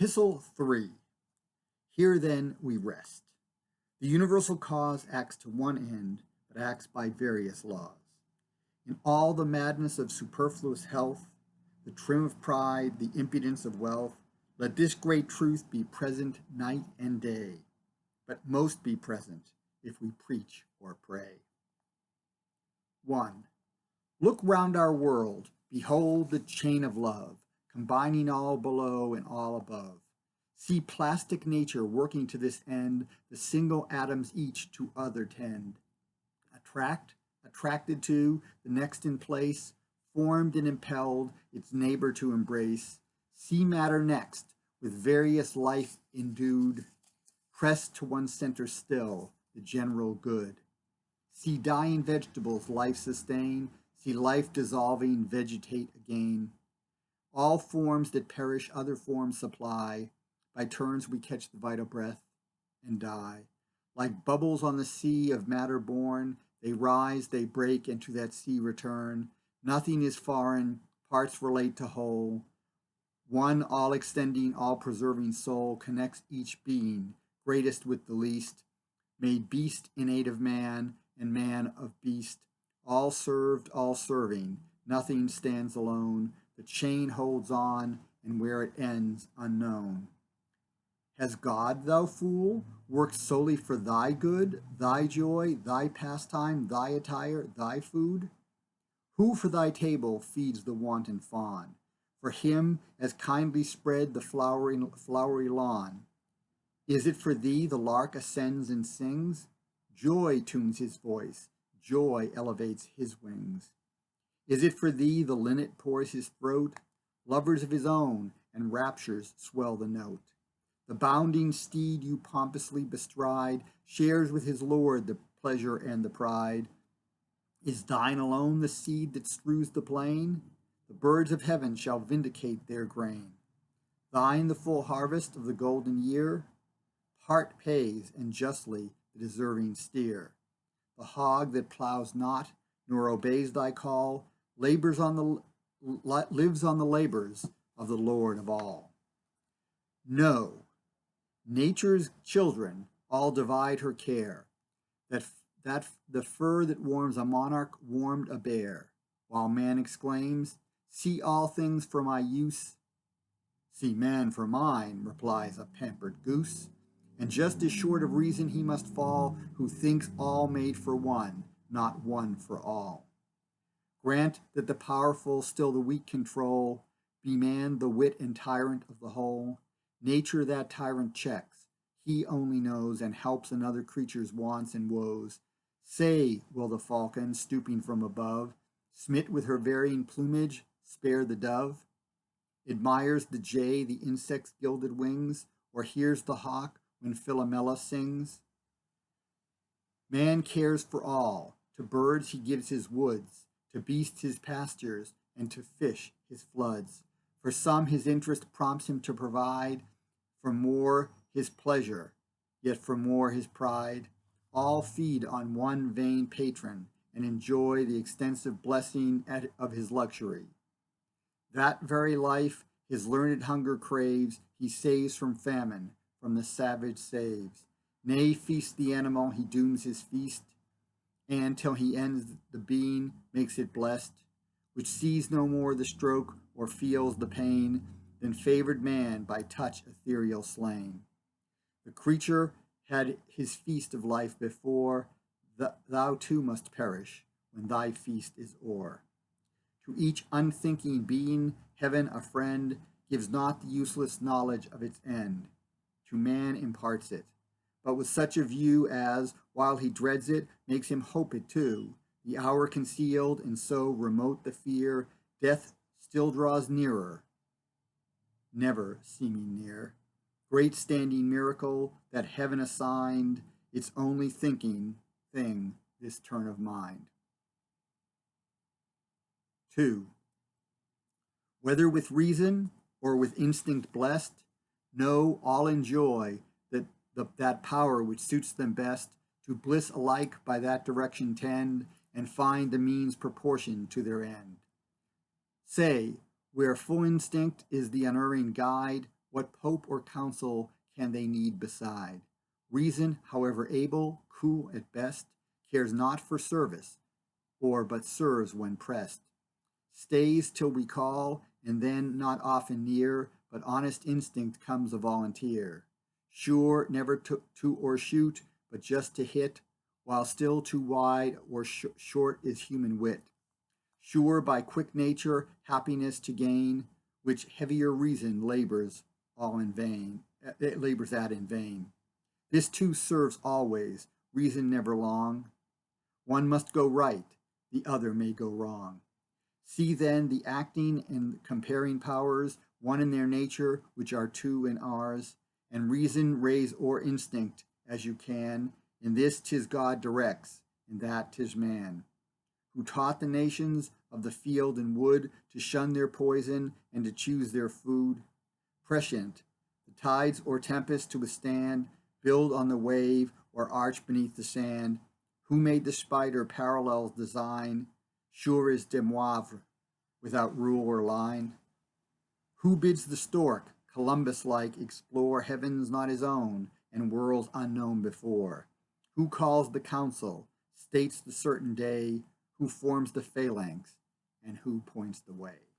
Epistle 3. Here then we rest. The universal cause acts to one end, but acts by various laws. In all the madness of superfluous health, the trim of pride, the impudence of wealth, let this great truth be present night and day, but most be present if we preach or pray. 1. Look round our world, behold the chain of love, combining all below and all above. See plastic nature working to this end, the single atoms each to other tend. Attracted to, the next in place, formed and impelled, its neighbor to embrace. See matter next, with various life endued, pressed to one center still, the general good. See dying vegetables life sustain, see life dissolving vegetate again. All forms that perish other forms supply, by turns we catch the vital breath and die. Like bubbles on the sea of matter born, they rise, they break, and to that sea return. Nothing is foreign, parts relate to whole. One all-extending, all-preserving soul connects each being, greatest with the least, made beast in aid of man, and man of beast, all served, all serving, nothing stands alone. The chain holds on, and where it ends, unknown. Has God, thou fool, worked solely for thy good, thy joy, thy pastime, thy attire, thy food? Who for thy table feeds the wanton fawn? For him as kindly spread the flowery lawn? Is it for thee the lark ascends and sings? Joy tunes his voice, joy elevates his wings. Is it for thee the linnet pours his throat? Lovers of his own and raptures swell the note. The bounding steed you pompously bestride shares with his lord the pleasure and the pride. Is thine alone the seed that strews the plain? The birds of heaven shall vindicate their grain. Thine the full harvest of the golden year? Part pays, and justly, the deserving steer. The hog that plows not, nor obeys thy call, lives on the labors of the Lord of all. No, nature's children all divide her care, that the fur that warms a monarch warmed a bear, while man exclaims, see all things for my use. See man for mine, replies a pampered goose, and just as short of reason he must fall who thinks all made for one, not one for all. Grant that the powerful still the weak control, be man the wit and tyrant of the whole. Nature that tyrant checks, he only knows, and helps another creature's wants and woes. Say, will the falcon, stooping from above, smit with her varying plumage, spare the dove? Admires the jay the insect's gilded wings, or hears the hawk when Philomela sings? Man cares for all, to birds he gives his woods, to beasts his pastures, and to fish his floods. For some his interest prompts him to provide, for more his pleasure, yet for more his pride. All feed on one vain patron, and enjoy the extensive blessing of his luxury. That very life his learned hunger craves, he saves from famine, from the savage saves. Nay, feasts the animal, he dooms his feast, and till he ends the being makes it blessed, which sees no more the stroke or feels the pain than favored man by touch ethereal slain. The creature had his feast of life before, thou too must perish when thy feast is o'er. To each unthinking being, heaven a friend gives not the useless knowledge of its end. To man imparts it, but with such a view as, while he dreads it, makes him hope it too. The hour concealed, and so remote the fear, death still draws nearer, never seeming near. Great standing miracle that heaven assigned, its only thinking thing, this turn of mind. 2. Whether with reason or with instinct blessed, know all enjoy that power which suits them best, to bliss alike by that direction tend, and find the means proportioned to their end. Say, where full instinct is the unerring guide, What pope or council can they need beside? Reason, however able, cool at best, cares not for service, or but serves when pressed. Stays till we call, and then not often near, but honest instinct comes a volunteer. Sure, never to or shoot, but just to hit, while still too wide or short is human wit. Sure by quick nature happiness to gain, which heavier reason labors all in vain. It labors at in vain. This too serves always, reason never long. One must go right, the other may go wrong. See then the acting and comparing powers, one in their nature, which are two in ours, and reason raise o'er instinct as you can. In this 'tis God directs, in that 'tis man, who taught the nations of the field and wood to shun their poison and to choose their food. Prescient, the tides or tempests to withstand, build on the wave or arch beneath the sand. Who made the spider parallels design, sure is demoivre, without rule or line? Who bids the stork, Columbus-like, explore heavens not his own, and worlds unknown before? Who calls the council, states the certain day, who forms the phalanx, and who points the way?